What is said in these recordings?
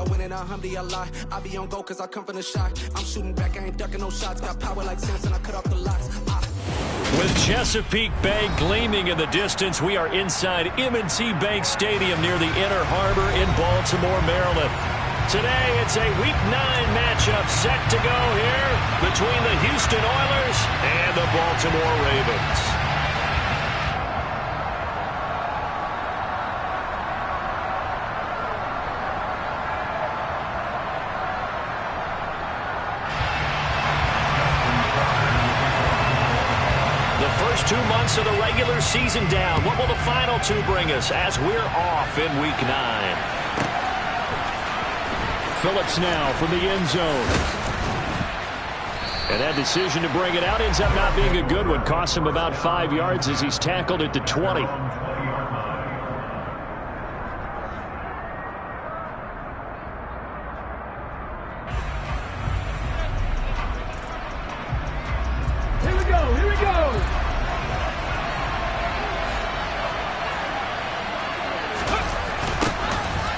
I win it, alhamdulillah. I be on go cause I come from the shot. I'm shooting back, I ain't ducking no shots. Got power like Samson, I cut off the locks. With Chesapeake Bay gleaming in the distance, we are inside M&T Bank Stadium near the Inner Harbor in Baltimore, Maryland. Today, it's a Week 9 matchup set to go here between the Houston Oilers and the Baltimore Ravens. First 2 months of the regular season down. What will the final two bring us as we're off in Week 9? Phillips now from the end zone. And that decision to bring it out ends up not being a good one. Costs him about 5 yards as he's tackled at the 20.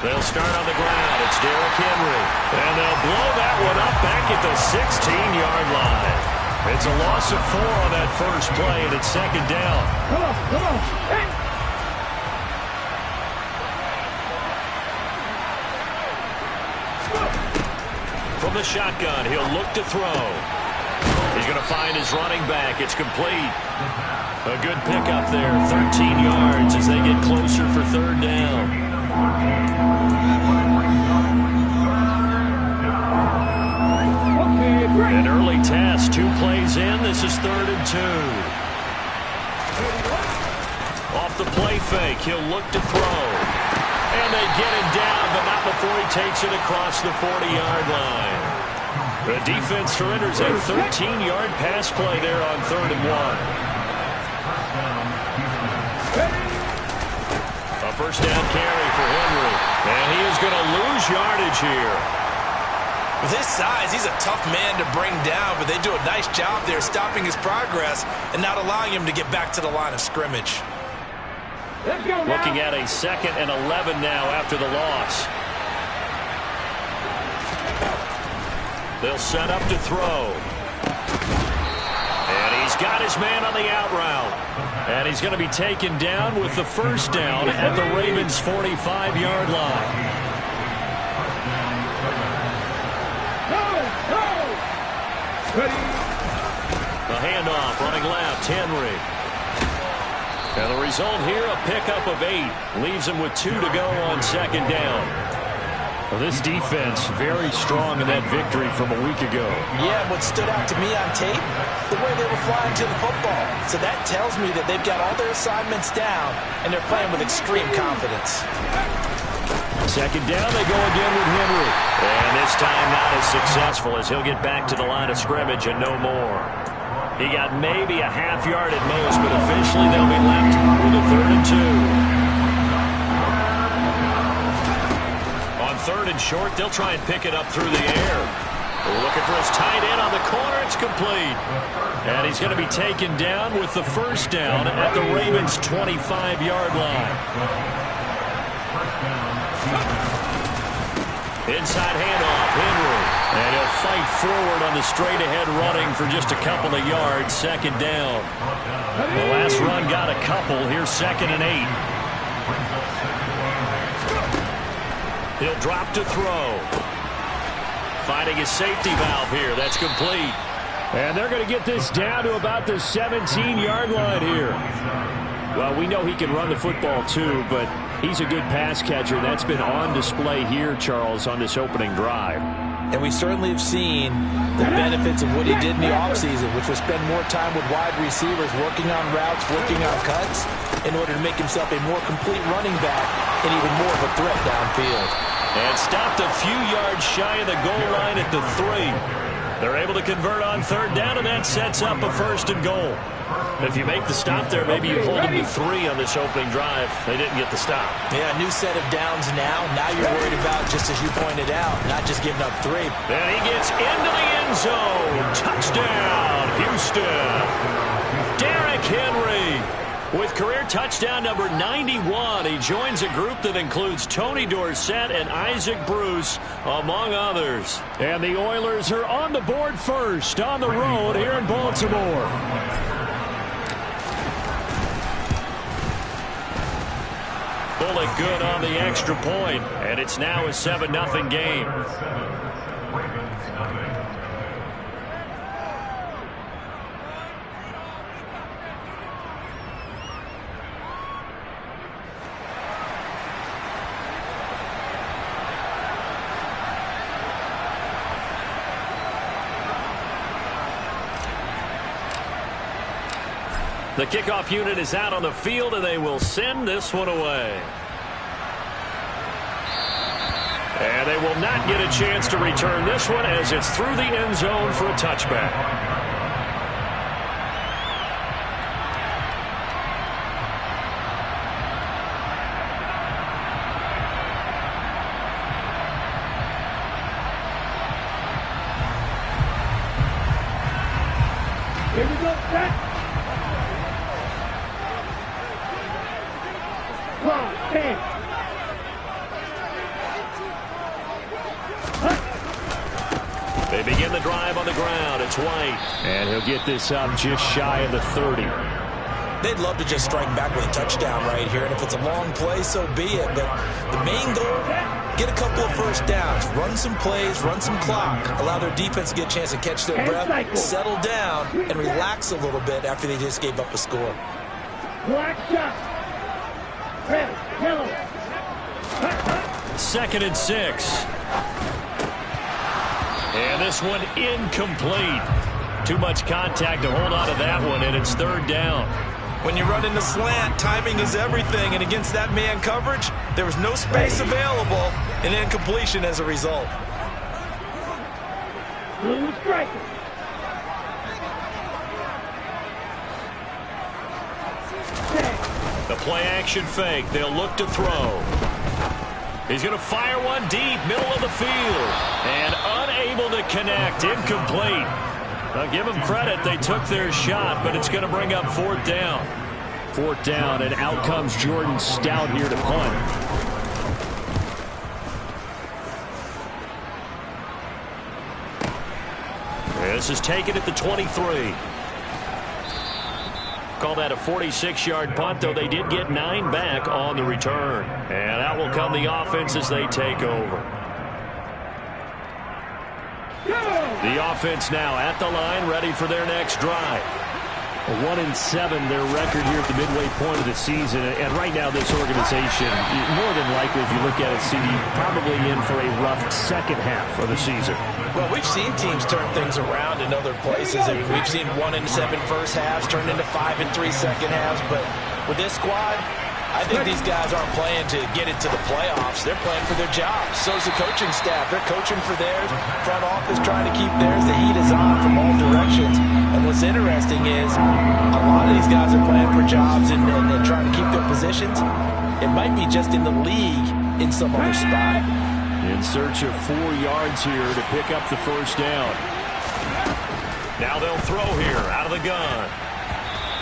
They'll start on the ground. It's Derrick Henry. And they'll blow that one up back at the 16-yard line. It's a loss of 4 on that first play, and it's second down. Come on. Hey. From the shotgun, he'll look to throw. He's going to find his running back. It's complete. A good pickup there. 13 yards as they get closer for third down. An early test, 2 plays in. This is 3rd and 2. Off the play fake, he'll look to throw. And they get him down, but not before he takes it across the 40-yard line. The defense surrenders a 13-yard pass play there on 3rd and 1. A first down carry for Henry. And he is going to lose yardage here. With his size, he's a tough man to bring down, but they do a nice job there stopping his progress and not allowing him to get back to the line of scrimmage. Looking at a 2nd and 11 now after the loss. They'll set up to throw. And he's got his man on the out route. And he's going to be taken down with the first down at the Ravens' 45-yard line. The handoff running left, Henry. And the result here, a pickup of 8. Leaves him with 2 to go on second down. Well, this defense very strong in that victory from a week ago. Yeah, what stood out to me on tape, the way they were flying to the football. So that tells me that they've got all their assignments down, and they're playing with extreme confidence. Second down, they go again with Henry. And this time not as successful as he'll get back to the line of scrimmage and no more. He got maybe a half yard at most, but officially they'll be left with a 3rd and 2. On 3rd and short, they'll try and pick it up through the air. Looking for his tight end on the corner. It's complete. And he's going to be taken down with the first down at the Ravens' 25-yard line. Inside handoff, Henry. And he'll fight forward on the straight-ahead running for just a couple of yards. Second down. The last run got a couple. Here's 2nd and 8. He'll drop to throw. Finding his safety valve here. That's complete. And they're going to get this down to about the 17-yard line here. Well, we know he can run the football too, but he's a good pass catcher. That's been on display here, Charles, on this opening drive. And we certainly have seen the benefits of what he did in the offseason, which was spend more time with wide receivers, working on routes, working on cuts, in order to make himself a more complete running back and even more of a threat downfield. And stopped a few yards shy of the goal line at the 3. They're able to convert on 3rd down, and that sets up a 1st and goal. If you make the stop there, maybe you hold them to 3 on this opening drive. They didn't get the stop. Yeah, new set of downs now. Now you're worried about, just as you pointed out, not just giving up 3. And he gets into the end zone. Touchdown, Houston. Derrick Henry. With career touchdown number 91, he joins a group that includes Tony Dorsett and Isaac Bruce, among others. And the Oilers are on the board first on the road here in Baltimore. Bullock good on the extra point, and it's now a 7-0 game. The kickoff unit is out on the field, and they will send this one away. And they will not get a chance to return this one as it's through the end zone for a touchback. Here we go, set. They begin the drive on the ground. It's White. And he'll get this up just shy of the 30. They'd love to just strike back with a touchdown right here. And if it's a long play, so be it. But the main goal, get a couple of first downs. Run some plays, run some clock. Allow their defense to get a chance to catch their breath, settle down, and relax a little bit after they just gave up a score. Black shot. Red, yellow. 2nd and 6. And this one incomplete. Too much contact to hold on to that one, and it's 3rd down. When you run in the slant, timing is everything, and against that man coverage, there was no space available, and incompletion as a result. Blue striker. The play action fake. They'll look to throw. He's going to fire one deep, middle of the field. And unable to connect. Incomplete. Now give them credit. They took their shot, but it's going to bring up 4th down. 4th down, and out comes Jordan Stout here to punt. This is taken at the 23. Call that a 46-yard punt, though they did get 9 back on the return. And out will come the offense as they take over. The offense now at the line, ready for their next drive. 1-7, their record here at the midway point of the season. And right now, this organization, more than likely, if you look at it, CD, probably in for a rough second half of the season. Well, we've seen teams turn things around in other places. I mean, we've seen 1-7 first halves turn into 5-3 second halves. But with this squad, I think these guys aren't playing to get into the playoffs. They're playing for their jobs. So's the coaching staff. They're coaching for theirs. Front office trying to keep theirs. The heat is on from all directions. And what's interesting is a lot of these guys are playing for jobs and trying to keep their positions. It might be just in the league in some other spot. In search of 4 yards here to pick up the first down. Now they'll throw here out of the gun.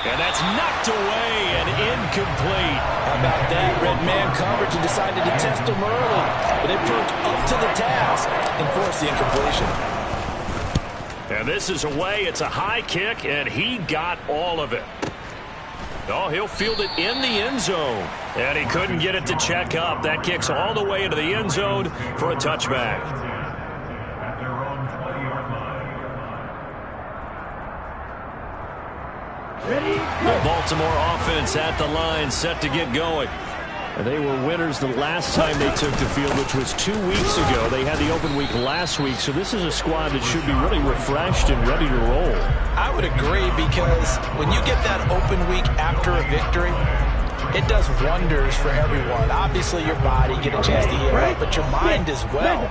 And that's knocked away and incomplete. How about that? Red man coverage and decided to test him early. But it proved up to the task and forced the incompletion. And this is away. It's a high kick, and he got all of it. Oh, he'll field it in the end zone. And he couldn't get it to check up. That kicks all the way into the end zone for a touchback. The Baltimore offense at the line, set to get going. And they were winners the last time they took the field, which was 2 weeks ago. They had the open week last week, so this is a squad that should be really refreshed and ready to roll. I would agree, because when you get that open week after a victory, it does wonders for everyone. Obviously, your body, get a chance to heal up, but your mind as well.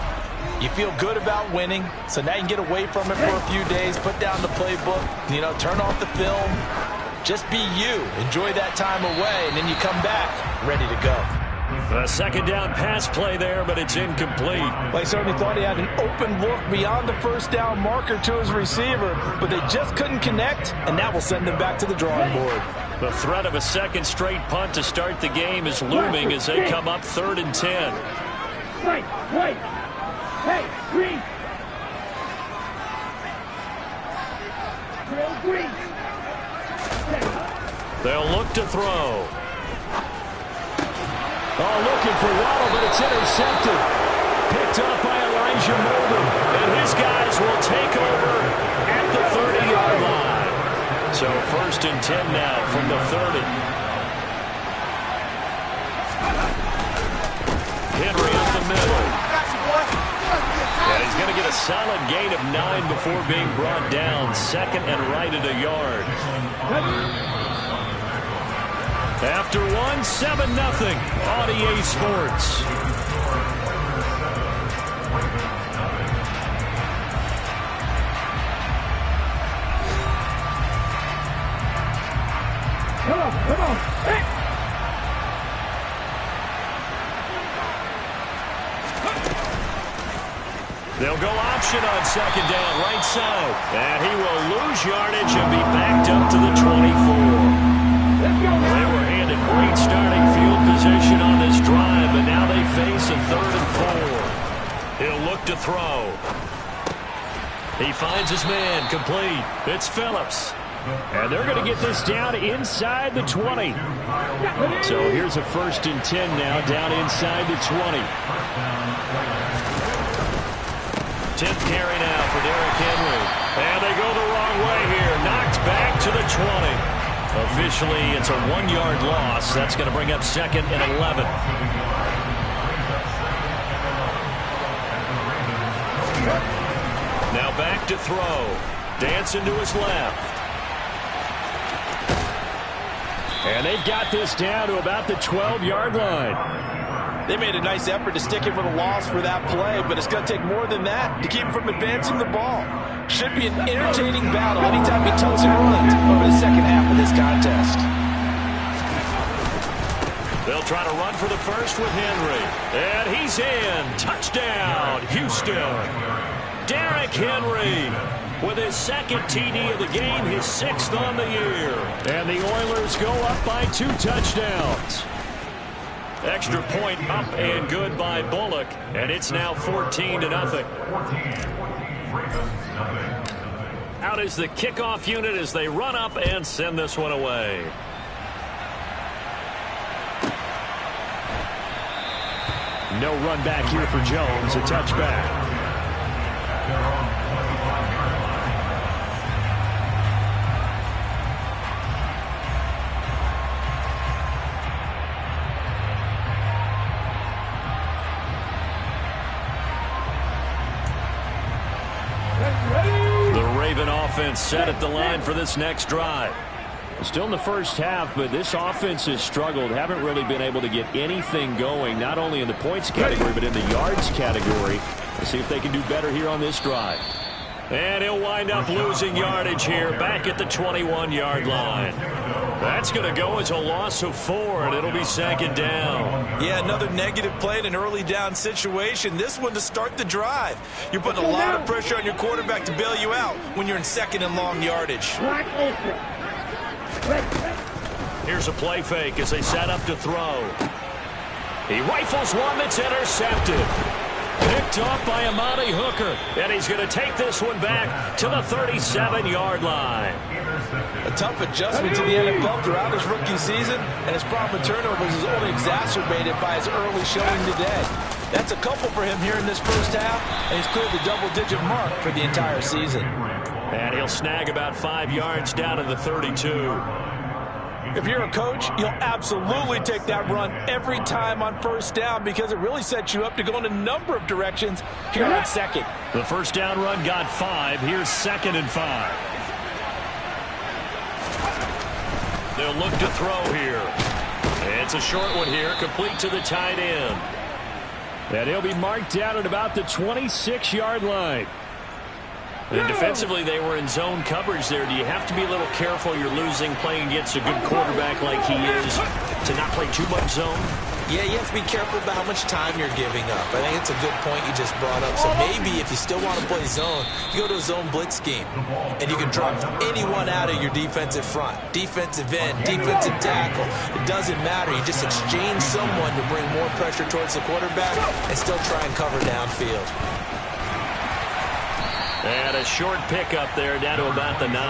You feel good about winning, so now you can get away from it for a few days, put down the playbook, turn off the film. Just be you. Enjoy that time away, and then you come back ready to go. A second down pass play there, but it's incomplete. They certainly thought he had an open look beyond the first down marker to his receiver, but they just couldn't connect, and that will send them back to the drawing board. The threat of a second straight punt to start the game is looming as they come up 3rd and 10. Wait. Hey, green. Drill green. They'll look to throw. Oh, looking for Waddle, but it's intercepted. Picked up by Elijah Molden. And his guys will take over at the 30-yard line. So 1st and 10 now from the 30. Henry up the middle. And he's going to get a solid gain of 9 before being brought down. 2nd and right at a yard. After 7-0 on EA Sports. Come on. Hey. They'll go option on 2nd down, right side. And he will lose yardage and be backed up to the 24. They were handed great starting field position on this drive, but now they face a 3rd and 4. He'll look to throw. He finds his man, complete. It's Phillips. And they're going to get this down inside the 20. So here's a 1st and 10 now, down inside the 20. 10th carry now for Derrick Henry. And they go the wrong way here. Knocked back to the 20. Officially, it's a 1-yard loss. That's going to bring up 2nd and 11. Now back to throw. Dancing to his left. And they've got this down to about the 12-yard line. They made a nice effort to stick him with a loss for that play, but it's going to take more than that to keep him from advancing the ball. Should be an entertaining battle anytime he tucks and runs over the second half of this contest. They'll try to run for the first with Henry. And he's in. Touchdown, Houston. Derrick Henry with his 2nd TD of the game, his 6th on the year. And the Oilers go up by 2 touchdowns. Extra point up and good by Bullock. And it's now 14-0. Out is the kickoff unit as they run up and send this one away. No run back here for Jones. A touchback. Offense set at the line for this next drive. Still in the first half, but this offense has struggled. Haven't really been able to get anything going, not only in the points category, but in the yards category. Let's see if they can do better here on this drive. And he'll wind up losing yardage here back at the 21-yard line. That's going to go as a loss of 4, and it'll be 2nd down. Yeah, another negative play in an early down situation. This one to start the drive. You're putting a lot of pressure on your quarterback to bail you out when you're in 2nd and long yardage. Here's a play fake as they set up to throw. He rifles one that's intercepted. Picked off by Amani Hooker. And he's going to take this one back to the 37-yard line. A tough adjustment to the NFL throughout his rookie season, and his problem with turnovers is only exacerbated by his early showing today. That's a couple for him here in this first half, and he's cleared the double-digit mark for the entire season. And he'll snag about 5 yards down to the 32. If you're a coach, you'll absolutely take that run every time on first down because it really sets you up to go in a number of directions here on 2nd. The first down run got 5. Here's 2nd and 5. They'll look to throw here. It's a short one here, complete to the tight end. And he'll be marked down at about the 26-yard line. And defensively, they were in zone coverage there. Do you have to be a little careful? You're losing playing against a good quarterback like he is to not play too much zone? Yeah, you have to be careful about how much time you're giving up. I think it's a good point you just brought up. So maybe if you still want to play zone, you go to a zone blitz scheme. And you can drop anyone out of your defensive front. Defensive end, defensive tackle. It doesn't matter. You just exchange someone to bring more pressure towards the quarterback and still try and cover downfield. And a short pickup there down to about the 9.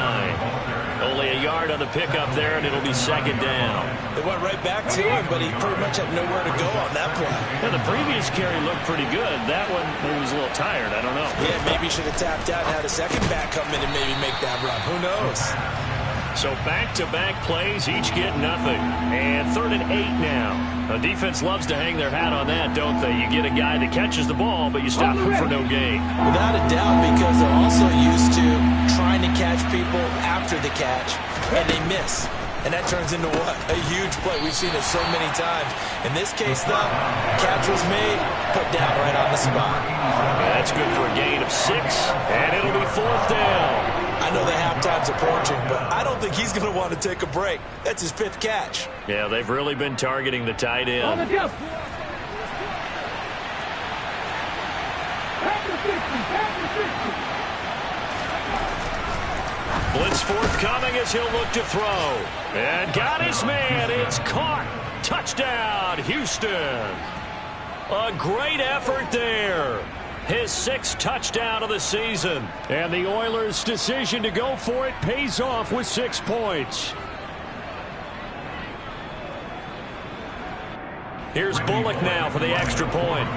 Only a yard on the pickup there, and it'll be second down. They went right back to him, but he pretty much had nowhere to go on that play. Yeah, the previous carry looked pretty good. That one, he was a little tired. I don't know. Yeah, maybe he should have tapped out and had a second back come in and maybe make that run. Who knows? So back-to-back plays, each get nothing. And 3rd and 8 now. The defense loves to hang their hat on that, don't they? You get a guy that catches the ball, but you stop him for no gain. Without a doubt, because they're also used to trying to catch people after the catch, and they miss. And that turns into what? A huge play. We've seen it so many times. In this case, though, catch was made, put down right on the spot. Yeah, that's good for a gain of 6, and it'll be 4th down. I know the halftime's approaching, but I don't think he's going to want to take a break. That's his 5th catch. Yeah, they've really been targeting the tight end. On the jump. Blitz forthcoming as he'll look to throw. And got his man. It's caught. Touchdown, Houston. A great effort there. His 6th touchdown of the season. And the Oilers' decision to go for it pays off with 6 points. Here's Bullock now for the extra point.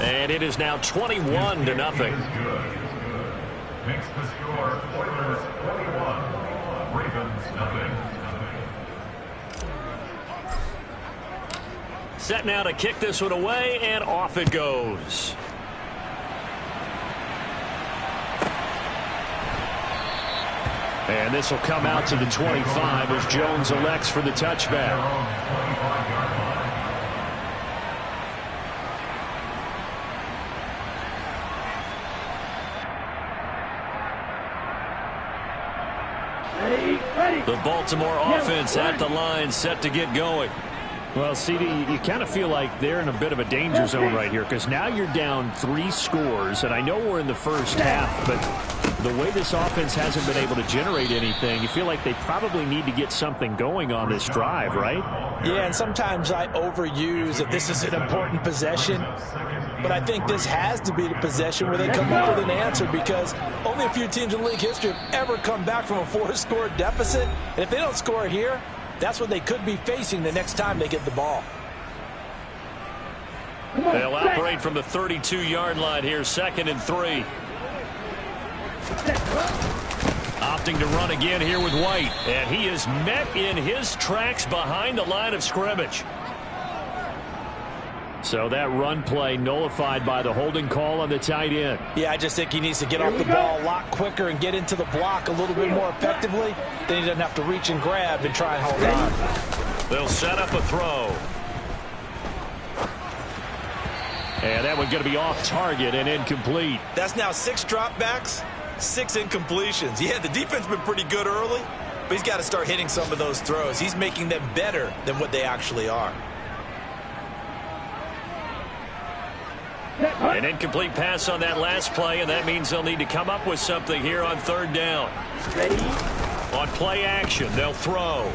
And it is now 21-0. Makes the score Oilers 21, Ravens nothing. Set now to kick this one away, and off it goes. And this will come out to the 25 as Jones elects for the touchback. The Baltimore offense at the line, set to get going. Well, CD, you kind of feel like they're in a bit of a danger zone right here because now you're down 3 scores, and I know we're in the first half, but the way this offense hasn't been able to generate anything, you feel like they probably need to get something going on this drive, right? Yeah, and sometimes I overuse that this is an important possession, but I think this has to be the possession where they come up with an answer because only a few teams in league history have ever come back from a 4-score deficit, and if they don't score here, that's what they could be facing the next time they get the ball. They'll operate from the 32-yard line here, 2nd and 3. Opting to run again here with White. And he is met in his tracks behind the line of scrimmage. So that run play nullified by the holding call on the tight end. Yeah, I just think he needs to get off the ball a lot quicker and get into the block a little bit more effectively. Then he doesn't have to reach and grab and try and hold on. They'll set up a throw. And that one's going to be off target and incomplete. That's now 6 dropbacks, 6 incompletions. Yeah, the defense has been pretty good early, but he's got to start hitting some of those throws. He's making them better than what they actually are. An incomplete pass on that last play, and that means they'll need to come up with something here on 3rd down. On play action, they'll throw.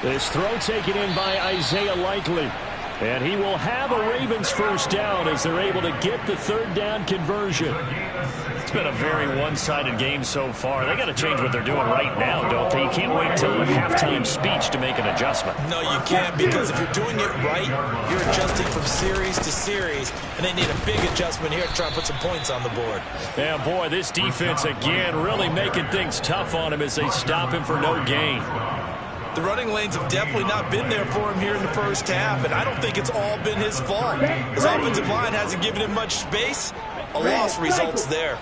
This throw taken in by Isaiah Likely. And he will have a Ravens first down as they're able to get the 3rd down conversion. It's been a very one-sided game so far. They got to change what they're doing right now, don't they? You can't wait till the halftime speech to make an adjustment. No, you can't, because if you're doing it right, you're adjusting from series to series, and they need a big adjustment here to try and put some points on the board. Yeah, boy, this defense again really making things tough on him as they stop him for no gain. The running lanes have definitely not been there for him here in the first half, and I don't think it's all been his fault. His offensive line hasn't given him much space. A loss results there.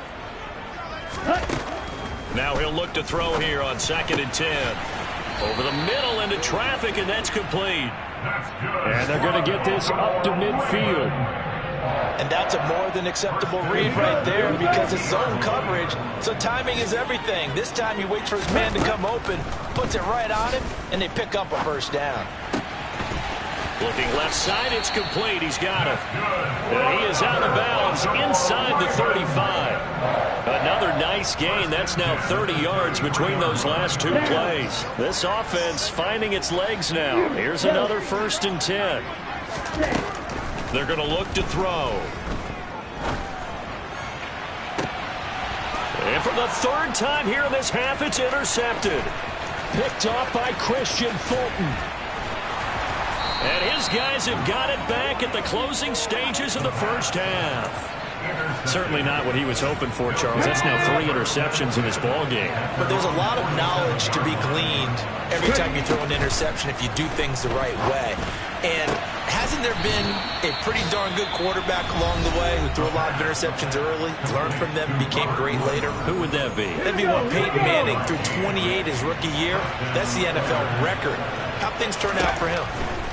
Now he'll look to throw here on 2nd and 10. Over the middle into traffic, and that's complete. And they're going to get this up to midfield. And that's a more than acceptable read right there because it's zone coverage, so timing is everything. This time he waits for his man to come open, puts it right on him, and they pick up a first down. Looking left side, it's complete. He's got it. And he is out of bounds inside the 35. Another nice gain. That's now 30 yards between those last two plays. This offense finding its legs now. Here's another 1st and 10. They're going to look to throw. And for the 3rd time here in this half, it's intercepted. Picked off by Christian Fulton. And his guys have got it back at the closing stages of the first half. Certainly not what he was hoping for, Charles. That's now 3 interceptions in his ball game. But there's a lot of knowledge to be gleaned every time you throw an interception if you do things the right way. And hasn't there been a pretty darn good quarterback along the way who threw a lot of interceptions early, learned from them, became great later? Who would that be? That'd be one Peyton Manning threw 28 his rookie year. That's the NFL record. How'd things turn out for him?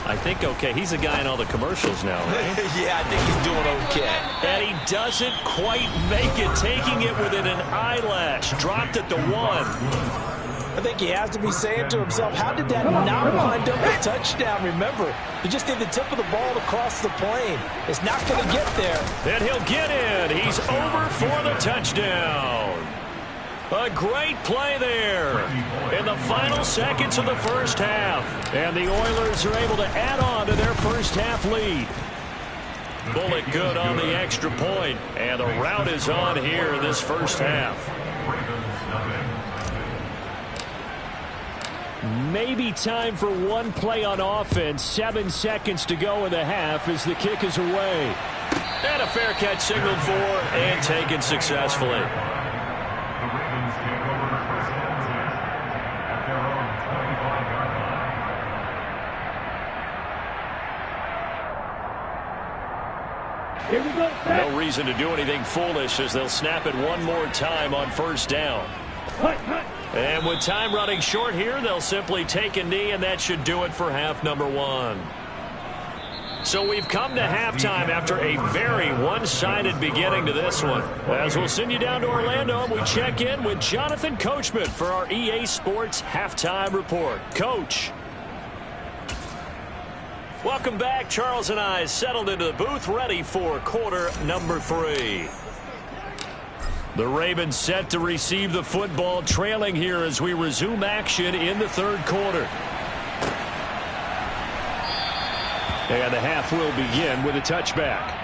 I think okay. He's a guy in all the commercials now, right? Yeah, I think he's doing okay. And he doesn't quite make it, taking it within an eyelash. Dropped at the 1. I think he has to be saying to himself, how did that not wind up a touchdown? Remember, you just need the tip of the ball to cross the plane. It's not going to get there. And he'll get in. He's over for the touchdown. A great play there in the final seconds of the first half. And the Oilers are able to add on to their first half lead. Bullet good on the extra point. And the rout is on here in this first half. Maybe time for one play on offense. 7 seconds to go in the half as the kick is away. And a fair catch signaled for and taken successfully. Here we go. No reason to do anything foolish as they'll snap it one more time on first down. And with time running short here, they'll simply take a knee, and that should do it for half number 1. So we've come to halftime after a very one-sided beginning to this one. As we'll send you down to Orlando, and we check in with Jonathan Coachman for our EA Sports Halftime Report. Coach. Welcome back. Charles and I settled into the booth, ready for quarter number 3. The Ravens set to receive the football, trailing here as we resume action in the 3rd quarter. And the half will begin with a touchback.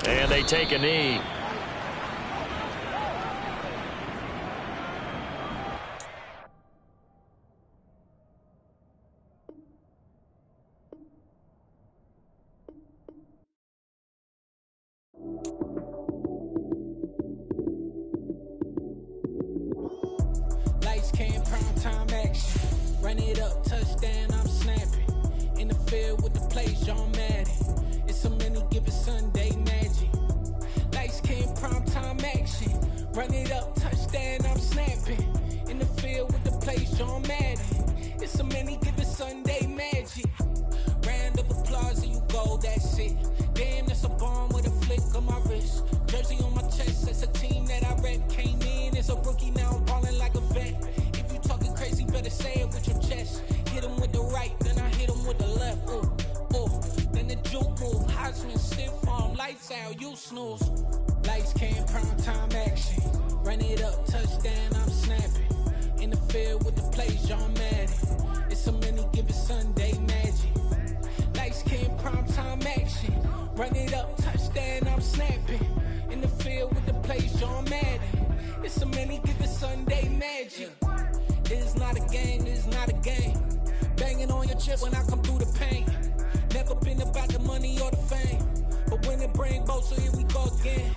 And they take a knee. Lights came, prime time action. Run it up, touchdown, I'm snapping. In the field with the plays, John Madden. It's a many given Sunday magic. Lights came, prime time action. Run it up, touchdown, I'm snapping. In the field with the plays, John Madden. It's a many given Sunday magic. Round of applause and you go, that's it. Damn, that's a bomb with a flick on my wrist. Jersey on my chest, that's a team that I rep. Came in as a rookie, now I'm balling like a vet. If you talking crazy, better say it with your chest. Hit him with the right, then I hit him with the left. Ooh, ooh. Then the juke move, Heisman, stiff arm, lights out, you snooze. Lights came, prime time action. Run it up, touchdown, I'm snapping. In the field with the plays, John Madden. It's a many given Sunday magic. Lights came, prime time action. Run it up, touchdown, I'm snapping. In the field with the plays, John Madden. It's a many given Sunday magic. This is not a game, this is not a game. Banging on your chest when I come through the paint. Never been about the money or the fame. But when it bring both, so here we go again.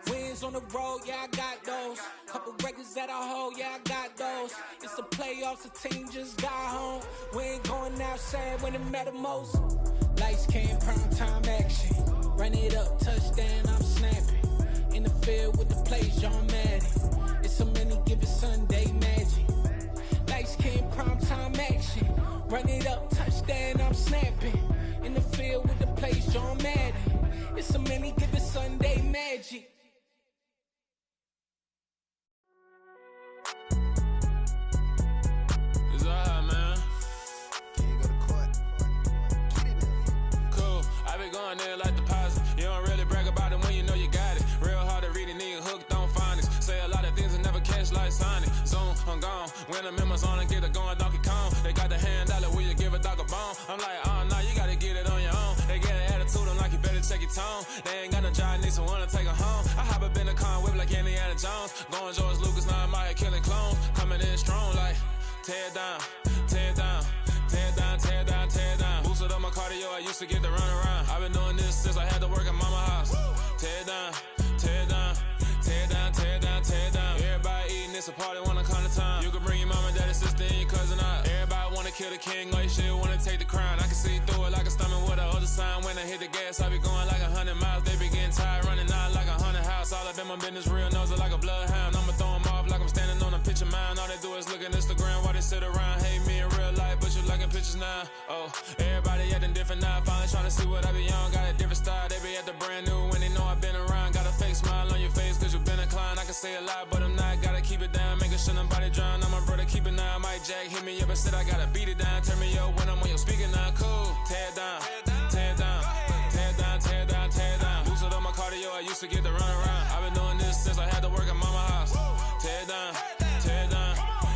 Wins on the road, yeah, I got those. Couple records that I hold, yeah, I got those. It's the playoffs, the team just got home. We ain't going outside when it matter most. Lights came, prime time action. Run it up, touchdown, I'm snapping. In the field with the plays, John Madden. It's so many given Sunday magic. Lights came prime time action. Run it up, touchdown, I'm snapping. In the field with the plays, John Madden. It's so many given Sunday magic. It's alright, man. Cool, I be going there like deposit. You don't really brag about it when you know you got it. Real hard to read a nigga hooked on phonics. Say a lot of things and never catch like Sonic. Zoom, I'm gone. When I'm in my zone and get it going Donkey Kong. They got the hand dollar, will you give a dog a bone? I'm like, oh no, you gotta get it on your own. They get an attitude, I'm like, you better check your tone. They ain't got no job, need someone to take her home. I hop up in the car, whip like Indiana Jones. Going George Lucas, now I'm out here killing clones. Coming in strong like, tear down, tear down, tear down, tear down, tear down. Boosted up my cardio, I used to get to run around. I've been doing this since I had to work at mama house. Tear down, tear down, tear down, tear down, tear down. Everybody eating, it's a party, wanna come to time. You can bring your mama, daddy, sister, and your cousin out. Everybody wanna kill the king, or you shit wanna take the crown. I can see through it like a stomach with a other sign. When I hit the gas, I be going like 100 miles. They be getting tired, running out like 100 house. All up in my business, real nose like a bloodhound. I'ma throw them off like I'm standing on a picture mound. All they do is look at Instagram while they sit around. Hate me in real life, but you liking pictures now. Oh, everybody acting different now. Finally trying to see what I be on. Got a different style, they be at the brand new when they know I've been around. Got a fake smile on your face cause you been inclined. I can say a lot, but I'm not. Gotta keep it down, making sure nobody drown. I'm my brother, keep it now. Mike Jack hit me up and said I gotta beat it down. Turn me up when I'm on your speaker now. Cool, tear down, tear down, tear down, tear down, tear down. Boosted up my cardio, I used to get to run around. I've been doing this since I had to work at mama house. Tear down, tear down,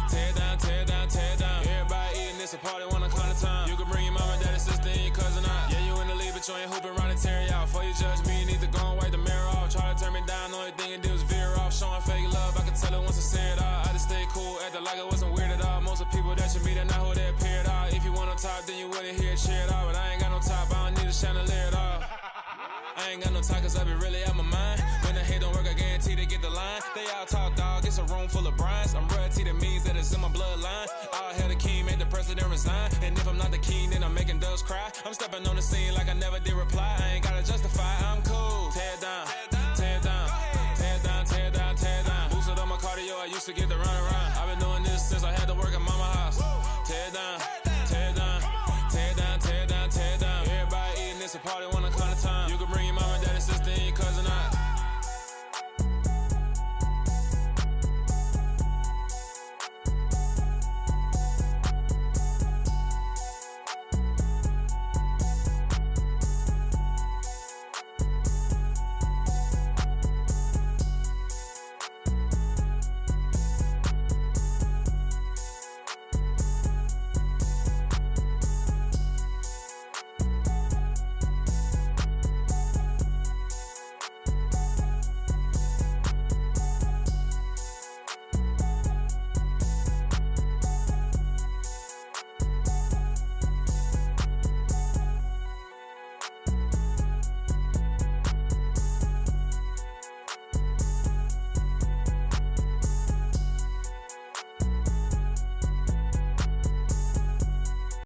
tear down, tear down, tear down. Everybody eating, it's a party, wanna come to time. You can bring your mama, daddy, sister, and your cousin out. Yeah, you in the league, but you ain't hooping around and tear you out. Before you judge me, you need to go and wipe the mirror off. Try to turn me down, the only thing you do is veer off. Showing fake love, I can tell it once I say it all. I just stay cool, acting like it wasn't weird at all. Most of the people that you meet are not who they appear at all. If you want on top, then you wouldn't hear it cheer at all. But I ain't got no top, I don't need a chandelier at all. I ain't got no talk cause I be really out my mind. When the hate don't work, I guarantee they get the line. They all talk dog, it's a room full of brinds. I'm royalty, that means that it's in my bloodline. All hell the king, made the president resign. And if I'm not the king, then I'm making doves cry. I'm stepping on the scene like I never did reply. I ain't gotta justify, I'm cool.